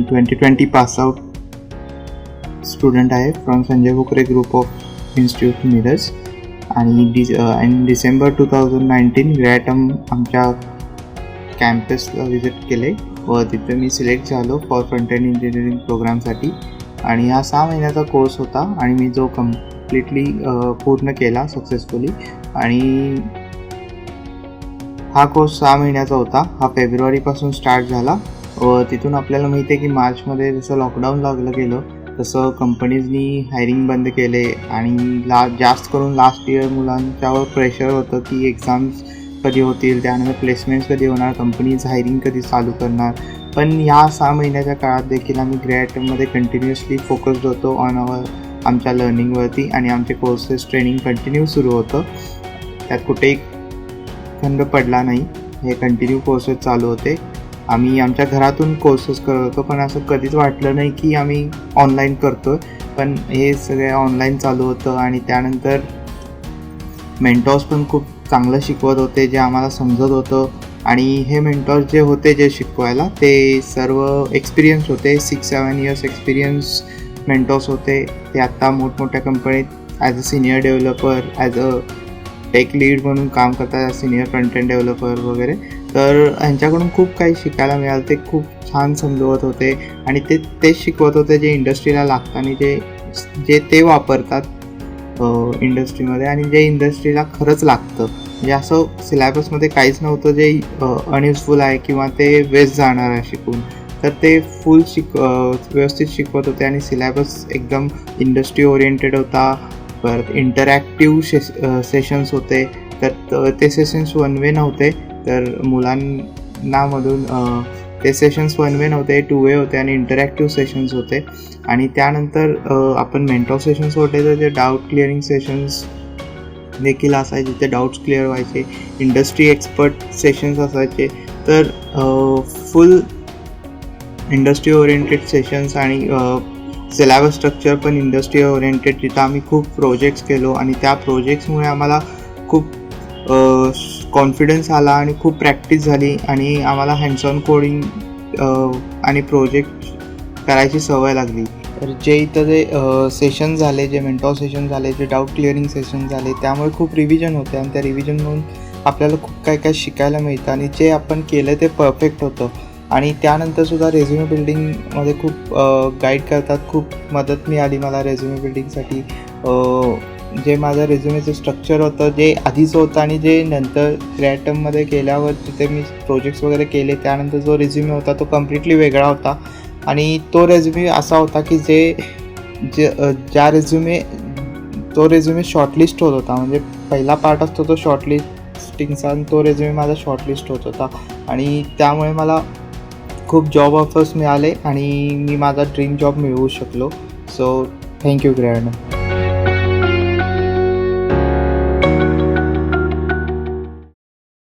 2020 pass out student आहे from Sanjay Bhokare group of institute Miraj. आणि डिसेंबर 2019 ग्रॅटम आमच्या कॅम्पसला व्हिजिट केले व तिथे मी सिलेक्ट झालो फॉर फ्रंट एंड इंजिनिअरिंग प्रोग्रामसाठी. आणि हा 6 महिन्याचा कोर्स होता आणि मी जो कम्प्लिटली पूर्ण केला सक्सेसफुली. आणि हा कोर्स 6 महिन्याचा होता. हा फेब्रुवारीपासून स्टार्ट झाला व तिथून आपल्याला माहिती आहे की मार्चमध्ये जसं लॉकडाऊन लागलं गेलं तसं कंपनीजनी हायरिंग बंद केले आणि जास्त करून लास्ट इयर मुलांच्यावर प्रेशर होतं की एक्झाम्स कधी होतील, त्यानंतर प्लेसमेंट्स कधी होणार, कंपनीज हायरिंग कधी चालू करणार. पण या 6 महिन्याच्या काळात देखील आम्ही ग्रॅटमध्ये कंटिन्युअसली फोकस्ड होतो ऑन आमच्या लर्निंगवरती आणि आमचे कोर्सेस ट्रेनिंग कंटिन्यू सुरू होतं. त्यात कुठेही खंड पडला नाही. हे कंटिन्यू कोर्सेस चालू होते. आम्ही आमच्या घरातून कोर्सेस करत होतो पण असं कधीच वाटलं नाही की आम्ही ऑनलाईन करतो आहे. पण हे सगळे ऑनलाईन चालू होतं आणि त्यानंतर मेंटॉर्स पण खूप चांगलं शिकवत होते, जे आम्हाला समजत होतं. आणि हे मेंटॉर्स जे होते जे शिकवायला ते सर्व एक्सपिरियन्स होते. 6-7 इयर्स एक्सपिरियन्स मेंटॉर्स होते. ते आत्ता मोठमोठ्या कंपनीत as a senior developer, as a tech lead म्हणून काम करतात, सिनियर फ्रंट एंड डेव्हलपर वगैरे. तर ह्यांच्याकडून खूप काही शिकायला मिळालं. ते खूप छान समजवत होते आणि तेच शिकवत होते जे इंडस्ट्रीला लागतं आणि जे ते वापरतात इंडस्ट्रीमध्ये आणि जे इंडस्ट्रीला खरंच लागतं. म्हणजे असं सिलॅबसमध्ये काहीच नव्हतं जे अनयुजफुल आहे किंवा ते वेस्ट जाणार आहे शिकून. तर ते फुल व्यवस्थित शिकवत होते आणि सिलॅबस एकदम इंडस्ट्री ओरिएंटेड होता. परत इंटरॅक्टिव्ह सेशन्स होते. तर ते सेशन्स वन वे नव्हते, तर मुलांनामधून ते सेशन्स वन वे नव्हते, 2 वे होते आणि इंटरॅक्टिव्ह सेशन्स होते. आणि त्यानंतर आपण मेंटॉर सेशन्स होते तर ते डाऊट क्लिअरिंग सेशन्स देखील असायचे, ते डाऊट्स क्लिअर व्हायचे. इंडस्ट्री एक्सपर्ट सेशन्स असायचे. तर फुल इंडस्ट्री ओरिएंटेड सेशन्स आणि सिलॅबस स्ट्रक्चर पण इंडस्ट्री ओरिएंटेड, जिथं आम्ही खूप प्रोजेक्ट्स केलो आणि त्या प्रोजेक्ट्समुळे आम्हाला खूप कॉन्फिडन्स आला आणि खूप प्रॅक्टिस झाली आणि आम्हाला हँड्स ऑन कोडिंग आणि प्रोजेक्ट करायची सवय लागली. तर जे इथं जे सेशन झाले, जे मेंटॉर सेशन झाले, जे डाऊट क्लिअरिंग सेशन झाले, त्यामुळे खूप रिव्हिजन होते आणि त्या रिव्हिजनमधून आपल्याला खूप काय काय शिकायला मिळतं आणि जे आपण केलं ते परफेक्ट होतं. आणि त्यानंतरसुद्धा रेझ्युमे बिल्डिंगमध्ये खूप गाईड करतात. खूप मदत मिळाली मला रेझ्युमे बिल्डिंगसाठी. जे माझं रेझ्युमेचं स्ट्रक्चर होतं जे आधीचं होतं आणि जे नंतर ग्रॅटममध्ये गेल्यावर तिथे मी प्रोजेक्ट्स वगैरे केले त्यानंतर जो रेझ्युमे होता तो कम्प्लिटली वेगळा होता. आणि तो रेझ्युमे असा होता की तो रेझ्युमे शॉर्टलिस्ट होत होता. म्हणजे पहिला पार्ट असतो तो शॉर्टलिस्टिंगचा आणि तो रेझ्युमे माझा शॉर्टलिस्ट होत होता. आणि त्यामुळे मला खूप जॉब ऑफर्स मिळाले आणि मी माझा ड्रीम जॉब मिळवू शकलो. So thank you ग्रॅटम.